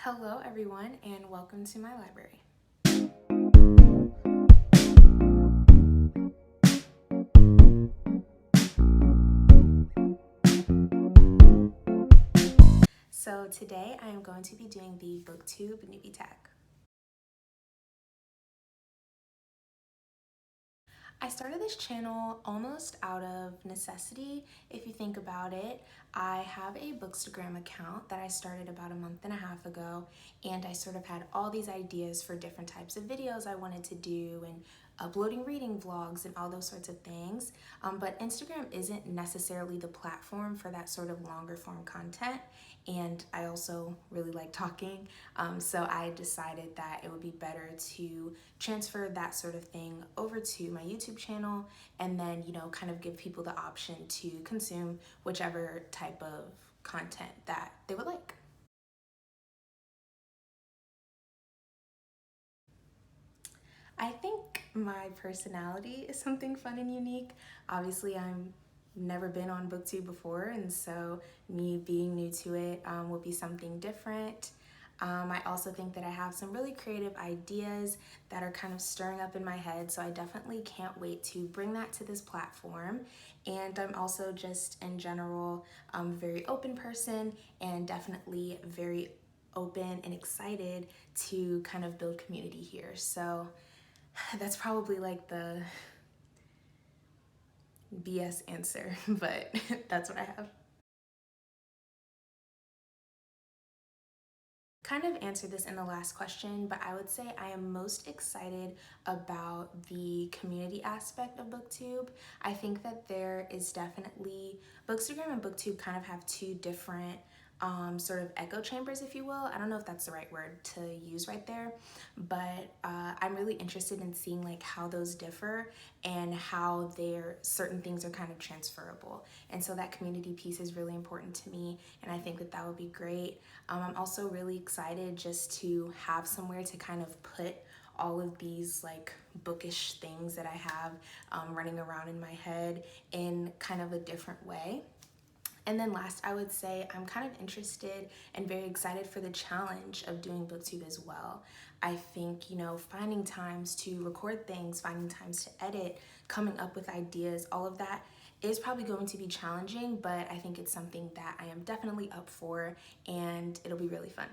Hello everyone and welcome to my library. So today I am going to be doing the Booktube Newbie tag. I started this channel almost out of necessity. If you think about it, I have a Bookstagram account that I started about a month and a half ago, and I sort of had all these ideas for different types of videos I wanted to do and uploading reading vlogs and all those sorts of things. But Instagram isn't necessarily the platform for that sort of longer form content, and I also really like talking, so I decided that it would be better to transfer that sort of thing over to my YouTube channel and then, kind of give people the option to consume whichever type of content that they would like. I think my personality is something fun and unique. Obviously, I'm never been on Booktube before, and so me being new to it will be something different. I also think that I have some really creative ideas that are kind of stirring up in my head, so I definitely can't wait to bring that to this platform. And I'm also just in general a very open person and definitely very open and excited to kind of build community here. So that's probably like the BS answer, but that's what I have. Kind of answered this in the last question, but I would say I am most excited about the community aspect of Booktube. I think that there is definitely, Bookstagram and Booktube kind of have two different sort of echo chambers, if you will. I don't know if that's the right word to use right there, but I'm really interested in seeing like how those differ and how their certain things are kind of transferable. And so that community piece is really important to me, and I think that that would be great. I'm also really excited just to have somewhere to kind of put all of these like bookish things that I have running around in my head in kind of a different way. And then last, I would say I'm kind of interested and very excited for the challenge of doing Booktube as well. I think, finding times to record things, finding times to edit, coming up with ideas, all of that is probably going to be challenging, but I think it's something that I am definitely up for, and it'll be really fun.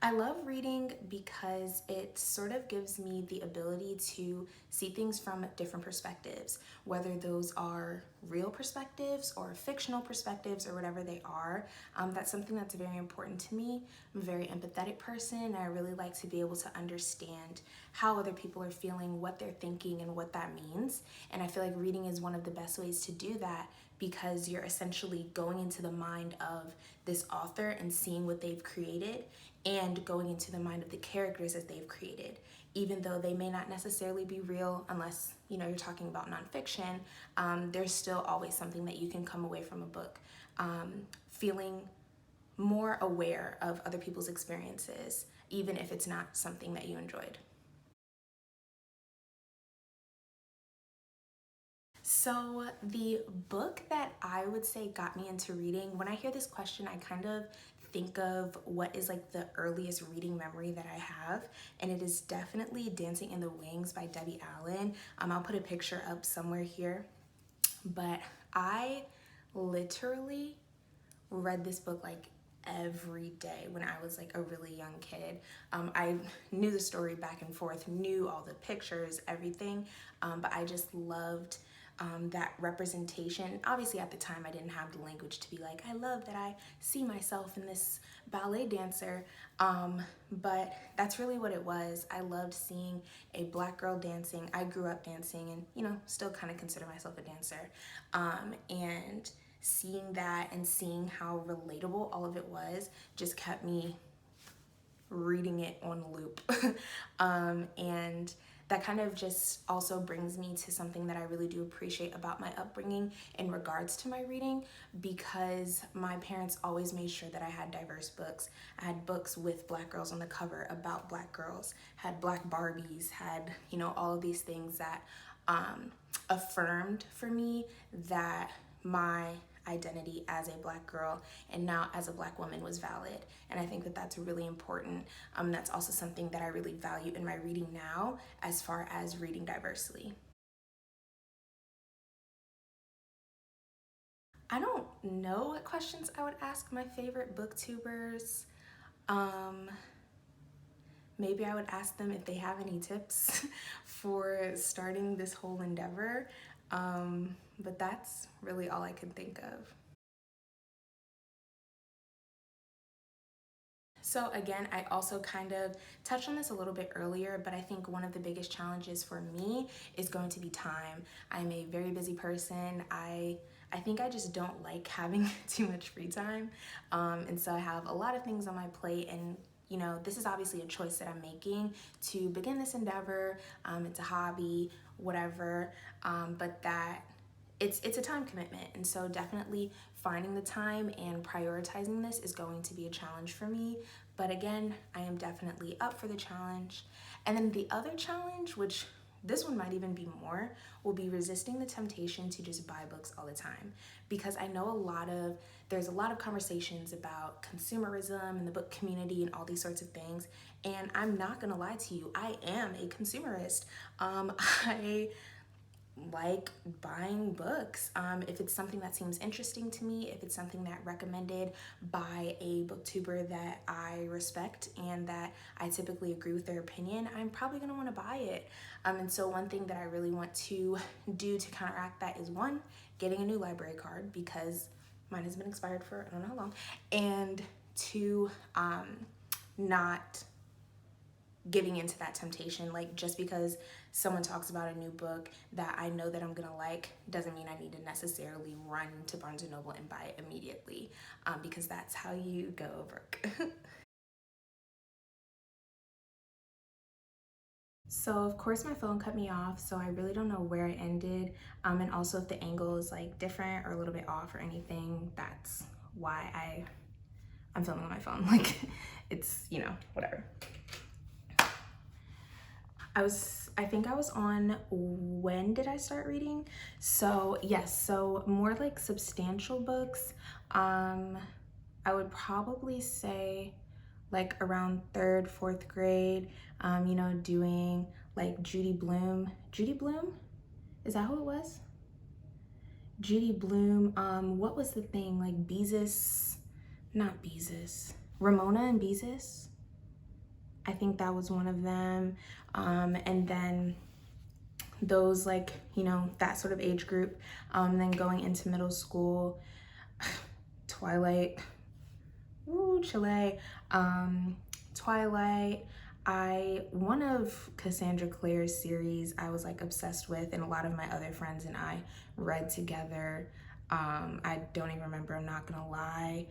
I love reading because it sort of gives me the ability to see things from different perspectives, whether those are real perspectives or fictional perspectives or whatever they are. That's something that's very important to me. I'm a very empathetic person, and I really like to be able to understand how other people are feeling, what they're thinking, and what that means. And I feel like reading is one of the best ways to do that because you're essentially going into the mind of this author and seeing what they've created, and going into the mind of the characters that they've created. Even though they may not necessarily be real, unless you're talking about nonfiction, there's still always something that you can come away from a book feeling more aware of other people's experiences, even if it's not something that you enjoyed. So the book that I would say got me into reading, when I hear this question, I kind of think of what is like the earliest reading memory that I have, and it is definitely Dancing in the Wings by Debbie Allen. I'll put a picture up somewhere here, but I literally read this book like every day when I was like a really young kid. I knew the story back and forth, knew all the pictures, everything, but I just loved that representation. Obviously at the time I didn't have the language to be like, I love that I see myself in this ballet dancer, but that's really what it was. I loved seeing a Black girl dancing. I grew up dancing and still kind of consider myself a dancer, and seeing that and seeing how relatable all of it was just kept me reading it on loop. And that kind of just also brings me to something that I really do appreciate about my upbringing in regards to my reading, because my parents always made sure that I had diverse books. I had books with Black girls on the cover, about Black girls, had Black Barbies, had, all of these things that affirmed for me that my identity as a Black girl and now as a Black woman was valid. And I think that that's really important. That's also something that I really value in my reading now as far as reading diversely. I don't know what questions I would ask my favorite booktubers. Um, Maybe I would ask them if they have any tips for starting this whole endeavor. But that's really all I can think of. So again, I also kind of touched on this a little bit earlier, but I think one of the biggest challenges for me is going to be time. I'm a very busy person. I think I just don't like having too much free time. And so I have a lot of things on my plate, and you know, this is obviously a choice that I'm making to begin this endeavor. It's a hobby, whatever, but that it's a time commitment, and so definitely finding the time and prioritizing this is going to be a challenge for me. But again, I am definitely up for the challenge. And then the other challenge, which this one might even be more, will be resisting the temptation to just buy books all the time, because I know there's a lot of conversations about consumerism and the book community and all these sorts of things, and I'm not gonna lie to you, I am a consumerist. I like buying books. If it's something that seems interesting to me, if it's something that recommended by a booktuber that I respect and that I typically agree with their opinion, I'm probably gonna wanna buy it. And so one thing that I really want to do to counteract that is, one, getting a new library card, because mine has been expired for I don't know how long, and two, not giving into that temptation. Like, just because someone talks about a new book that I know that I'm gonna like doesn't mean I need to necessarily run to Barnes & Noble and buy it immediately, because that's how you go broke. So of course my phone cut me off, so I really don't know where I ended, and also if the angle is like different or a little bit off or anything, that's why I'm filming on my phone. Like, it's, you know, whatever. I think I was on, when did I start reading? So yes, so more like substantial books. I would probably say like around third, fourth grade, you know, doing like Judy Blume. Judy Blume? Is that who it was? Judy Blume. What was the thing? Like Beezus, not Beezus. Ramona and Beezus? I think that was one of them. And then those, like, you know, that sort of age group. Then going into middle school, Twilight, ooh, Chile, Twilight. One of Cassandra Clare's series I was like obsessed with, and a lot of my other friends and I read together. I don't even remember, I'm not gonna lie.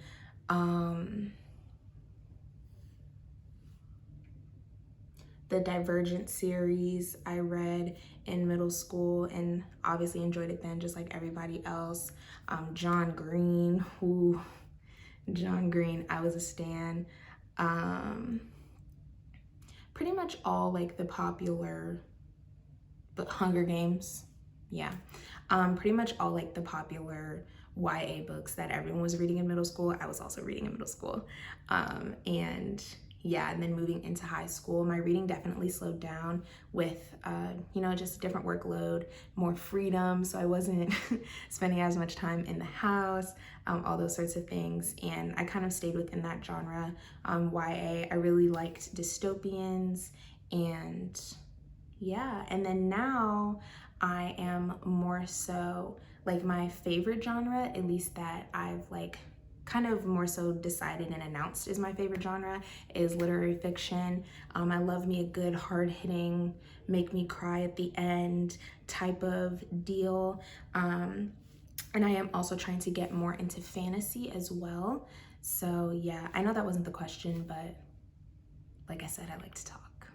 The Divergent series I read in middle school and obviously enjoyed it then, just like everybody else. John Green, John Green, I was a stan. Pretty much all like the popular, but Hunger Games, yeah. Pretty much all like the popular YA books that everyone was reading in middle school, I was also reading in middle school. And yeah, and then moving into high school, my reading definitely slowed down with, you know, just a different workload, more freedom. So I wasn't spending as much time in the house, all those sorts of things. And I kind of stayed within that genre. YA, I really liked dystopians, and yeah. And then now I am more so like, my favorite genre, at least that I've like kind of more so decided and announced is my favorite genre, is literary fiction. I love me a good hard-hitting, make me cry at the end type of deal. And I am also trying to get more into fantasy as well. So yeah, I know that wasn't the question, but like I said, I like to talk.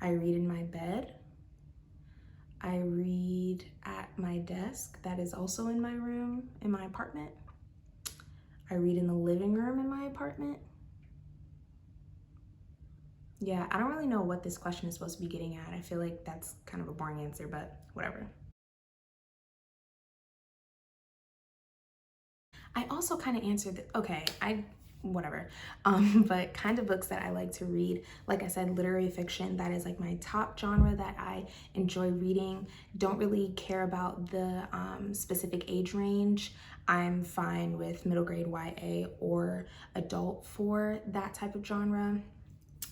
I read in my bed. I read at my desk that is also in my room, in my apartment. I read in the living room in my apartment. Yeah, I don't really know what this question is supposed to be getting at. I feel like that's kind of a boring answer, but whatever. I also kind of answered okay, whatever. But kind of books that I like to read, like I said, literary fiction, that is like my top genre that I enjoy reading. Don't really care about the specific age range. I'm fine with middle grade YA or adult for that type of genre.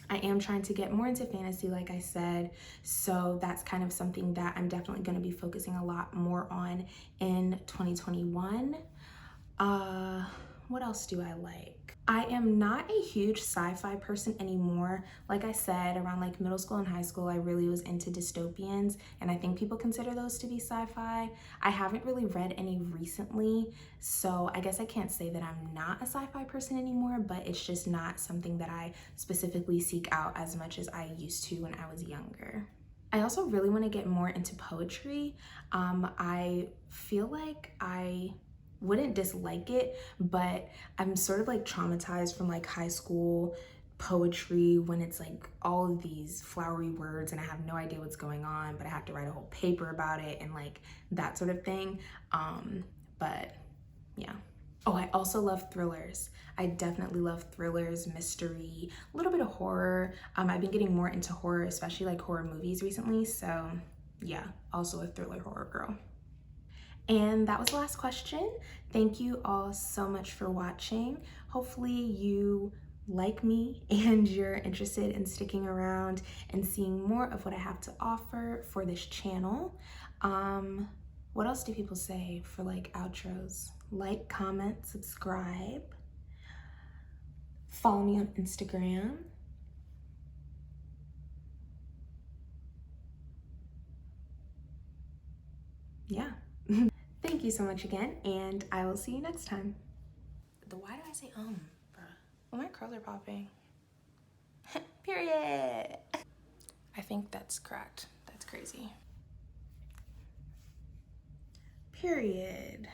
I am trying to get more into fantasy, like I said, so that's kind of something that I'm definitely going to be focusing a lot more on in 2021. Uh, what else do I like? I am not a huge sci-fi person anymore. Like I said, around like middle school and high school, I really was into dystopians, and I think people consider those to be sci-fi. I haven't really read any recently, so I guess I can't say that I'm not a sci-fi person anymore, but it's just not something that I specifically seek out as much as I used to when I was younger. I also really want to get more into poetry. I feel like I wouldn't dislike it, but I'm sort of like traumatized from like high school poetry when it's like all of these flowery words and I have no idea what's going on, but I have to write a whole paper about it and like that sort of thing. But yeah. Oh, I also love thrillers. I definitely love thrillers, mystery, a little bit of horror. I've been getting more into horror, especially like horror movies recently. So yeah, also a thriller horror girl. And that was the last question. Thank you all so much for watching. Hopefully you like me and you're interested in sticking around and seeing more of what I have to offer for this channel. What else do people say for like outros? Like, comment, subscribe. Follow me on Instagram. Yeah. Thank you so much again, and I will see you next time. Why do I say bruh? Well, my curls are popping. Period. I think that's correct. That's crazy. Period.